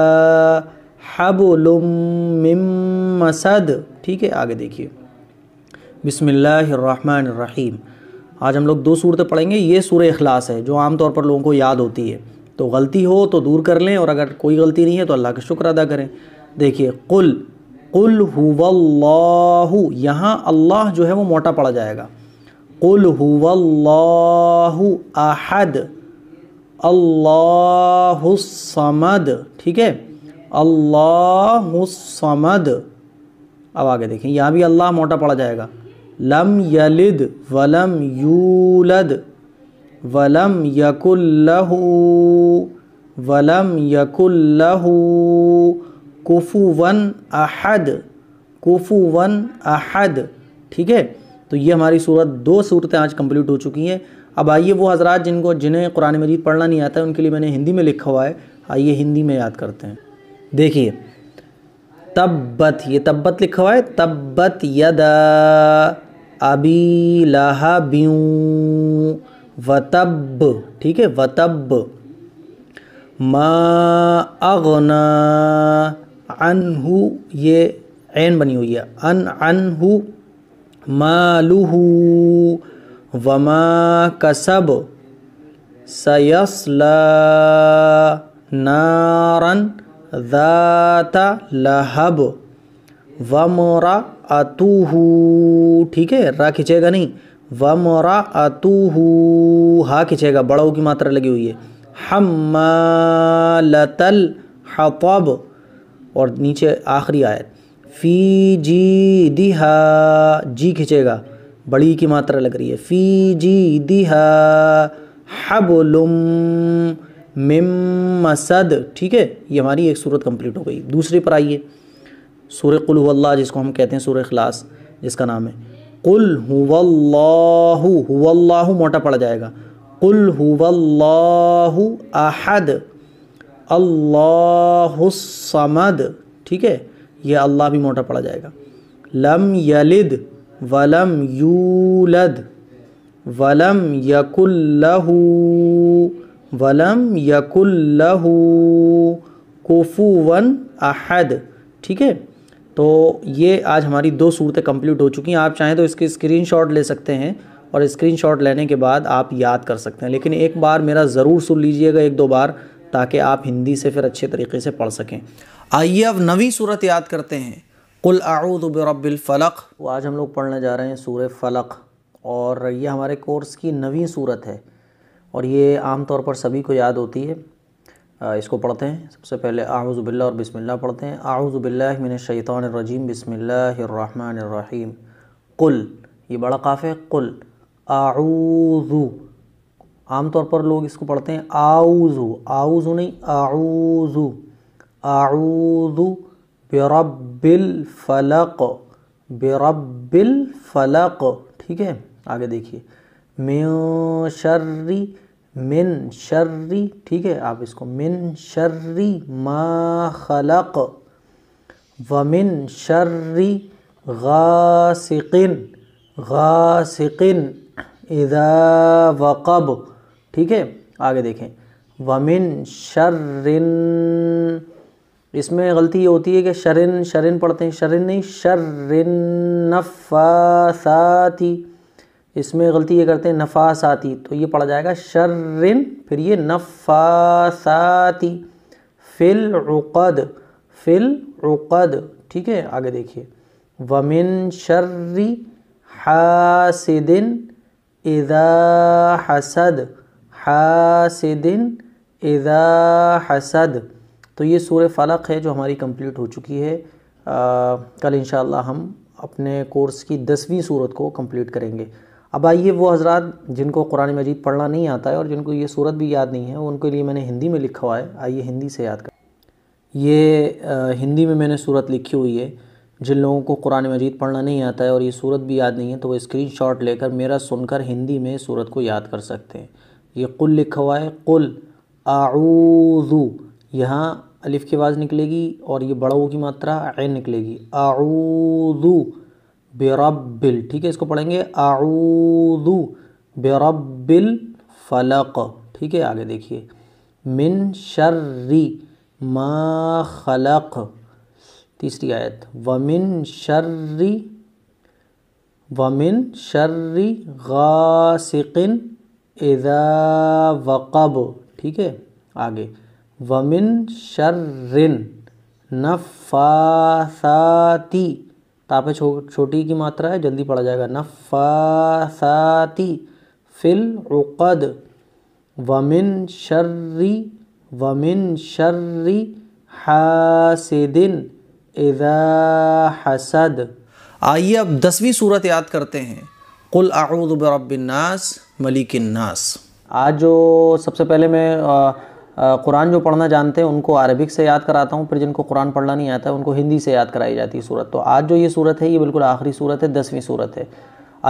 حبل من مسد، ٹھیک ہے، آگے دیکھیے، بسم اللہ الرحمن الرحیم۔ آج ہم لوگ 2 صورتیں پڑھیں گے۔ یہ سورہ اخلاص ہے جو عام طور پر لوگوں کو یاد ہوتی ہے، تو غلطی ہو تو دور کر لیں، اور اگر کوئی غلطی نہیں ہے تو اللہ کا شکر ادا کریں۔ دیکھیے قل هو اللہ، یہاں اللہ جو ہے وہ موٹا پڑا جائے گا۔ قل هو اللہ احد اللہ الصمد، ٹھیک ہے، اللہ الصمد۔ اب آگے دیکھیں، یہاں بھی اللہ موٹا پڑا جائے گا۔ لم یلد ولم یولد ولم یکن لہ کفوا احد، کفوا احد، ٹھیک ہے۔ تو یہ ہماری 2 صورتیں آج کمپلیٹ ہو چکی ہیں۔ اب آئیے وہ حضرات جنہیں قرآن مجید پڑھنا نہیں آتا ہے، ان کے لیے میں نے ہندی میں لکھا ہوا ہے، آئیے ہندی میں یاد کرتے ہیں۔ دیکھیے تبت، یہ تبت لکھا ہوا ہے، تبت یدا ابی لہب وتب، ٹھیک ہے، وتب۔ ما اغنا عنہ، یہ عین بنی ہوئی ہے، عنہ مالہ وما کسب سیصلی نارا ذات لہب وامرأتہ، ٹھیک ہے، را کھچے گا نہیں، وامرأتہ، ہا کھچے گا، بڑا او کی ماترا لگی ہوئی ہے، حمالۃ الحطب، اور نیچے آخری آیت فی جیدہا، جی کھچے گا، بڑی کی ماترا لگ رہی ہے، فی جیدہا حبل من مسد، ٹھیک ہے۔ یہ ہماری ایک صورت کمپلیٹ ہو گئی۔ دوسری پر آئیے، سورہ قل هو اللہ، جس کو ہم کہتے ہیں سورہ اخلاص، جس کا نام ہے قل هو اللہ، هو اللہ موٹا پڑا جائے گا، قل هو اللہ احد اللہ الصمد، ٹھیک ہے، یہ اللہ بھی موٹا پڑا جائے گا۔ لم یلد ولم یولد ولم یکن لہ کفوا احد، ٹھیک ہے۔ تو یہ آج ہماری 2 صورتیں کمپلیٹ ہو چکی ہیں۔ آپ چاہیں تو اس کے اسکرین شاٹ لے سکتے ہیں، اور اسکرین شاٹ لینے کے بعد آپ یاد کر سکتے ہیں، لیکن ایک بار میرا ضرور سن لیجئے گا، 1-2 بار، تاکہ آپ ہندی سے پھر اچھے طریقے سے پڑھ سکیں۔ آئیے اب نویں صورت یاد کرتے ہیں، قل اعوذ برب الفلق۔ وہ آج ہم لوگ پڑھنے جا رہے ہیں سورہ فلق، اور یہ ہمارے کورس کی 9ویں صورت ہے، اور یہ عام طور پر سبھی کو یاد ہوتی ہے۔ اس کو پڑھتے ہیں، سب سے پہلے اعوذ باللہ اور بسم اللہ پڑھتے ہیں۔ اعوذ باللہ من الشیطان الرجیم، بسم اللہ الرحمن الرحیم۔ قل، یہ بڑا قاف ہے، قل اعوذ، عام طور پر لوگ اس کو پڑھتے ہیں اعوذ، اعوذ نہیں، اعوذ، اعوذ برب الفلق، برب الفلق، ٹھیک ہے۔ آگے دیکھیے، من شر، ٹھیک ہے، آپ اس کو من شر ما خلق، ومن شر غاسق اذا وقب، ٹھیک ہے۔ آگے دیکھیں، ومن شر، اس میں غلطی یہ ہوتی ہے کہ شرن پڑھتے ہیں، شرن نہیں، شر نفاثاتی، اس میں غلطی یہ کرتے ہیں نفاساتی، تو یہ پڑھا جائے گا شرن، پھر یہ نفاساتی، فی العقد، ٹھیک ہے۔ آگے دیکھیے، ومن شر حاسد اذا حسد، حاسد اذا حسد۔ تو یہ سورہ فلق ہے جو ہماری کمپلیٹ ہو چکی ہے۔ کل انشاءاللہ ہم اپنے کورس کی 10ویں صورت کو کمپلیٹ کریں گے۔ اب آئیے وہ حضرات جن کو قرآن مجید پڑھنا نہیں آتا ہے اور جن کو یہ صورت بھی یاد نہیں ہے، ان کے لیے میں نے ہندی میں لکھا ہوا ہے، آئیے ہندی سے یاد کریں۔ یہ ہندی میں نے صورت لکھی ہوئی ہے، جن لوگوں کو قرآن مجید پڑھنا نہیں آتا ہے اور یہ صورت بھی یاد نہیں ہے، تو وہ اسکرین شاٹ لے کر میرا سن کر ہندی میں صورت کو یاد کر سکتے ہیں۔ یہ قل لکھا ہوا ہے، قل اعوذ، یہاں الف کی آواز نکلے گی اور یہ بڑا او کی ماترا عین نکلے گی، اعوذ برب، ٹھیک ہے، اس کو پڑھیں گے اعوذ برب الفلق، ٹھیک ہے۔ آگے دیکھیے، من شر ما خلق، تیسری آیت، ومن شر ومن شر غاسق اذا وقب، ٹھیک ہے. آگے ومن شر نفاثاتی، تا پہ چھوٹی کی ماترا ہے، جلدی پڑھا جائے گا. نفاثاتی فی العقد ومن شر حاسد اذا حسد. آئیے اب 10ویں صورت یاد کرتے ہیں. قل اعوذ برب الناس ملک الناس. آج جو سب سے پہلے میں قرآن جو پڑھنا جانتے ہیں ان کو عربک سے یاد کراتا ہوں، پھر جن کو قرآن پڑھنا نہیں آتا ہے ان کو ہندی سے یاد کرائی جاتی ہے صورت. تو آج جو یہ صورت ہے یہ بالکل آخری صورت ہے، 10ویں صورت ہے.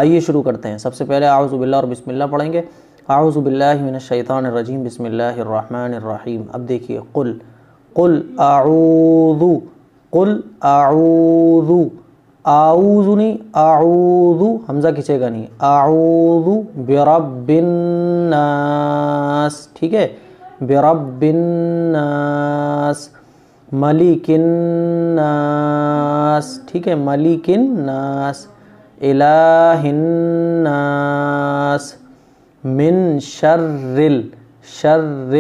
آئیے شروع کرتے ہیں. سب سے پہلے اعوذ باللہ اور بسم اللہ پڑھیں گے. اعوذ باللہ من الشیطان الرجیم، بسم اللہ الرحمن الرحیم. اب دیکھیے قل اعوذ، اعوذ نہیں، اعوذ حمزہ کھنچے گا نہیں. اعوذ برب الناس، ٹھیک ہے. برب الناس ملک الناس، ٹھیک ہے. ملک الناس الہ الناس من شر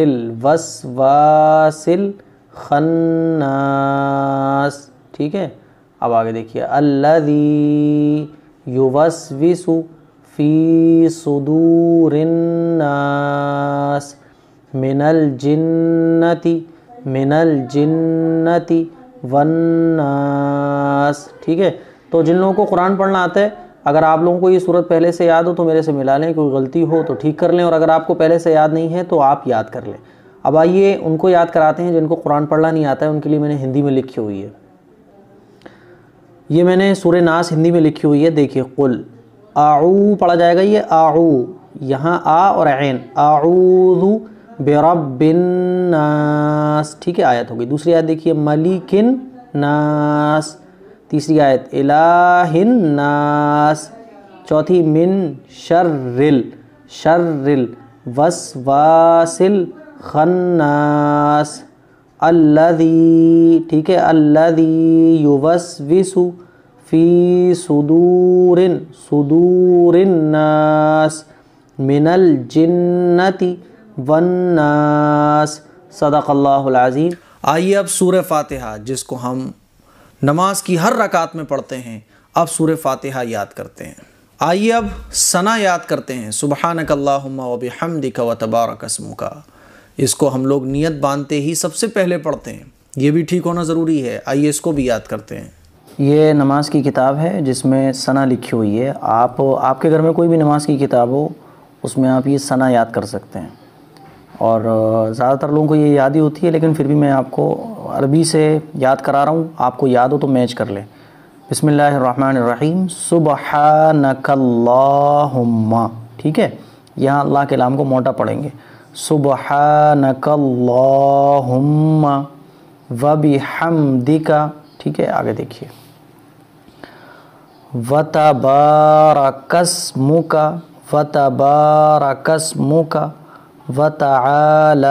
الوسواس الخناس، ٹھیک ہے. اب آگے دیکھیے الذی یوسوس فی صدور الناس من الجنت والناس، ٹھیک ہے. تو جن لوگوں کو قرآن پڑھنا آتا ہے، اگر آپ لوگوں کو یہ صورت پہلے سے یاد ہو تو میرے سے ملا لیں، کوئی غلطی ہو تو ٹھیک کر لیں، اور اگر آپ کو پہلے سے یاد نہیں ہے تو آپ یاد کر لیں. اب آئیے ان کو یاد کراتے ہیں جن کو قرآن پڑھنا نہیں آتا ہے، ان کے لیے میں نے ہندی میں لکھی ہوئی ہے. یہ میں نے سورہ ناس ہندی میں لکھی ہوئی ہے. دیکھیے قل اعو پڑھا جائے گا، یہ اعو یہاں آ اور عین. اعوذ برب الناس، ٹھیک ہے. آیت ہو گئی. دوسری آیت دیکھیے ملک الناس. تیسری آیت الہ الناس. چوتھی من شر الوسواس الخناس الذی، ٹھیک ہے. الذی یوسوس فی صدور الناس من الجنت والناس. صدق اللہ العظیم. آئیے اب سورہ فاتحہ جس کو ہم نماز کی ہر رکعت میں پڑھتے ہیں، اب سورہ فاتحہ یاد کرتے ہیں. آئیے اب ثنا یاد کرتے ہیں. سبحانک اللہم وبحمدک وتبارک اسمک. اس کو ہم لوگ نیت باندھتے ہی سب سے پہلے پڑھتے ہیں، یہ بھی ٹھیک ہونا ضروری ہے. آئیے اس کو بھی یاد کرتے ہیں. یہ نماز کی کتاب ہے جس میں ثنا لکھی ہوئی ہے. آپ کے گھر میں کوئی بھی نماز کی کتاب ہو اس میں آپ یہ ثنا یاد کر سکتے ہیں. اور زیادہ تر لوگوں کو یہ یاد ہی ہوتی ہے، لیکن پھر بھی میں آپ کو عربی سے یاد کرا رہا ہوں، آپ کو یاد ہو تو میچ کر لیں. بسم اللہ الرحمن الرحیم. سبحانک اللہم، ٹھیک ہے. یہاں اللہ کے لام کو موٹا پڑھیں گے. سبحانک اللہم وبحمدک، ٹھیک ہے. آگے دیکھیے وتبارک اسمک وتعالی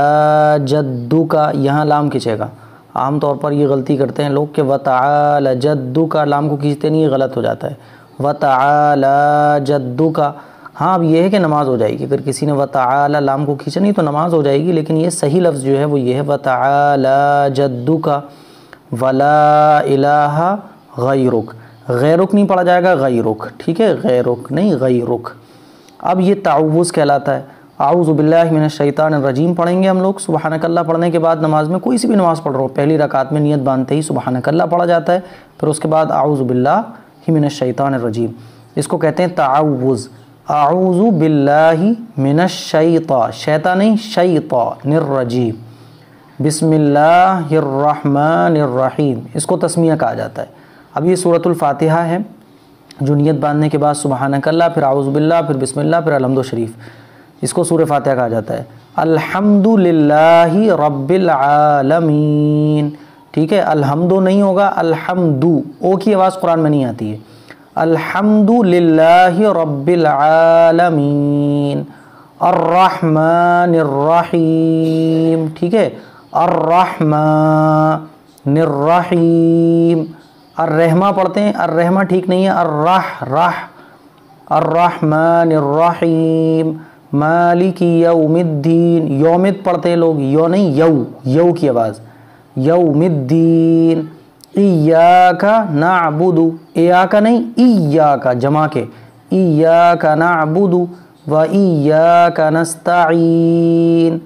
جدک. یہاں لام کھینچے گا. عام طور پر یہ غلطی کرتے ہیں لوگ کہ وتعالی جدک، لام کو کھینچتے نہیں، یہ غلط ہو جاتا ہے. وتعالی جدک. ہاں اب یہ ہے کہ نماز ہو جائے گی. اگر کسی نے وتعالی لام کو کھینچا نہیں تو نماز ہو جائے گی، لیکن یہ صحیح لفظ جو ہے وہ یہ ہے وتعالی جدک ولا الہ غیرک. غیرک نہیں پڑھا جائے گا، غیرک، ٹھیک ہے. غیرک نہیں، غیرک. اب یہ تعوذ کہلاتا ہے. اعوذ باللہ من الشیطان الرجیم پڑھیں گے ہم لوگ. سبحانک اللہ پڑھنے کے بعد نماز میں، کوئی سی بھی نماز پڑھ رہا ہو، پہلی رکعت میں نیت باندھتے ہی سبحانک اللہ پڑھا جاتا ہے. پھر اس کے بعد اعوذ باللہ من الشیطان الرجیم. اس کو کہتے ہیں تعوذ. اعوذ باللہ من الشیطان، شیطان نہیں، شیطان الرجیم. بسم اللہ الرحمن الرحیم. اس کو تسمیہ کہا جاتا ہے. اب یہ سورۃ الفاتحہ ہے جو نیت باندھنے کے بعد سبحانک اللہ، پھر اعوذ باللہ، پھر بسم اللہ، پھر الحمد شریف، اس کو سورہ فاتحہ کہا جاتا ہے. الحمد للہ رب العالمین، ٹھیک ہے. الحمد نہیں ہوگا، الحمد، او کی آواز قرآن میں نہیں آتی ہے. الحمد للہ رب العالمین الرحمن الرحیم، ٹھیک ہے. الرحمن الرحیم. الرحمہ پڑھتے ہیں، الرحمہ ٹھیک نہیں ہے. الرح الرحمن الرحیم، مالک یوم الدین، یومد پڑھتے ہیں لوگ، یو نہیں یو کی آواز، یوم الدین، ایاک نعبد، ایاک نہیں ایاک جمع کے، ایاک نعبد و ایاک نستعین،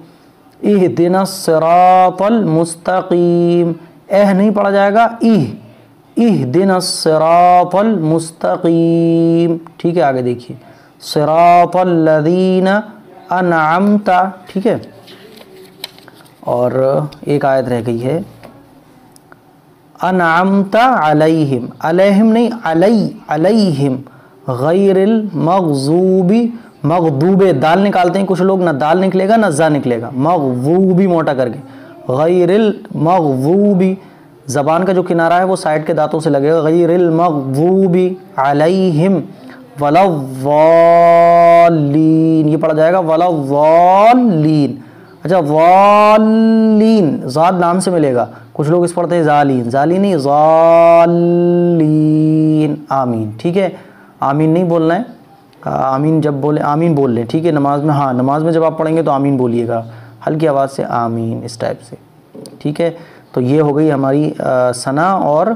اہدنا الصراط المستقیم، نہیں پڑھا جائے گا اہدنا الصراط المستقیم، ٹھیک ہے، آگے دیکھیے، صراط الذین انعمت، ٹھیک ہے، اور ایک آیت رہ گئی ہے، انعمت علیہم، علیہم نہیں علیہم، غیر المغضوب، مغضوب دال نکالتے ہیں کچھ لوگ، نہ دال نکلے گا نہ زا نکلے گا، مغضوبی موٹا کر کے، غیر المغضوب، زبان کا جو کنارہ ہے وہ سائڈ کے دانتوں سے لگے گا، غیر المغضوب علیہم ولا الضالین، یہ پڑھا جائے گا ولا الضالین، اچھا ضالین زاد نام سے ملے گا، کچھ لوگ اس پڑھتے ہیں ضالین، ضالین نہیں ضالین، آمین، ٹھیک ہے، آمین نہیں بولنا ہے، آمین جب بولے آمین بول لیں، ٹھیک ہے، نماز میں، ہاں نماز میں جب آپ پڑھیں گے تو آمین بولیے گا ہلکی آواز سے، آمین اس ٹائپ سے، ٹھیک ہے، تو یہ ہو گئی ہماری ثنا اور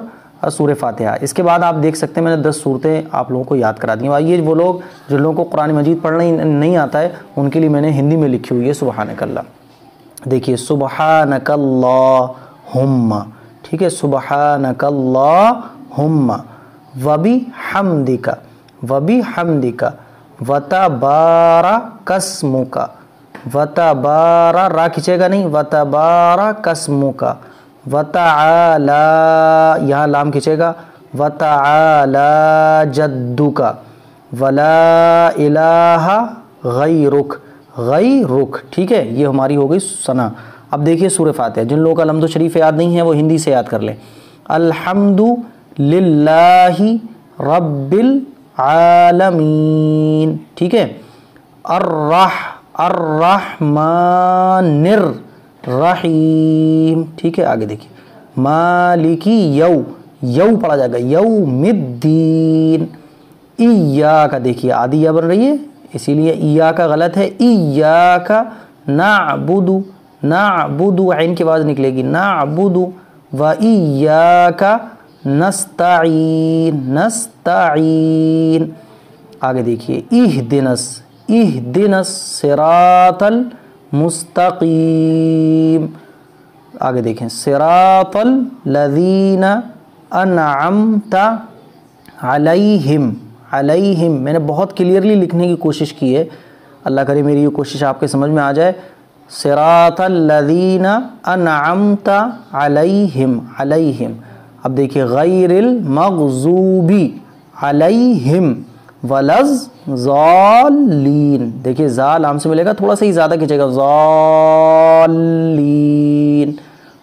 سورہ فاتحہ۔ اس کے بعد آپ دیکھ سکتے ہیں میں نے 10 صورتیں آپ لوگوں کو یاد کرا دی ہیں، یہ وہ لوگ جن لوگوں کو قرآن مجید پڑھنا نہیں آتا ہے ان کے لیے میں نے ہندی میں لکھی ہوئی ہے سبحانک اللہ، دیکھیے سبحانک اللہم، ٹھیک ہے، سبحانک اللہم وبحمدک وبحمدک وتبارک اسمک، وتبارک را کھچے گا نہیں، وتبارک اسمک، وتعالی یہاں لام کھچے گا، وتعالی جدک ولا الہ غیرک، غیرک، ٹھیک ہے، یہ ہماری ہو گئی ثنا۔ اب دیکھیے سورہ فاتحہ، جن لوگوں کا الحمد شریف یاد نہیں ہے وہ ہندی سے یاد کر لیں، الحمد للہ رب العالمین، ٹھیک ہے، الرحمن الرحیم، ٹھیک ہے، آگے دیکھیے، مالکی یو پڑھا جائے گا، یوم الدین، ایاک، دیکھیے آدھی یا بن رہی ہے اسی لیے ایاک غلط ہے، ایاک نعبد، نعبد عین کی آواز نکلے گی، نعبد و ایاک نستعین، نستعین، آگے دیکھیے، اہدنا الصراط المستقیم، آگے دیکھیں، صراط الذین انعمت علیہم، علیہم میں نے بہت کلیئرلی لکھنے کی کوشش کی ہے، اللہ کرے میری یہ کوشش آپ کے سمجھ میں آ جائے، صراط الذین انعمت علیہم، علیہم، اب دیکھیے غیر المغضوب علیہم ولا الضالین، دیکھیے زا لام سے ملے گا، تھوڑا سا ہی زیادہ کھینچے گا، ضالین،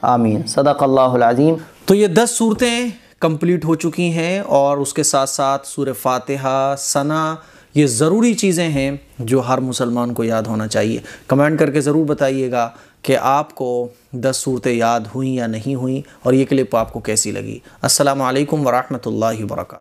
آمین، صدق اللہ العظیم۔ تو یہ 10 صورتیں کمپلیٹ ہو چکی ہیں، اور اس کے ساتھ ساتھ سورہ فاتحہ، ثنا، یہ ضروری چیزیں ہیں جو ہر مسلمان کو یاد ہونا چاہیے۔ کمنٹ کر کے ضرور بتائیے گا کہ آپ کو 10 صورتیں یاد ہوئیں یا نہیں ہوئیں، اور یہ کلپ آپ کو کیسی لگی۔ السلام علیکم ورحمۃ اللہ وبرکاتہ۔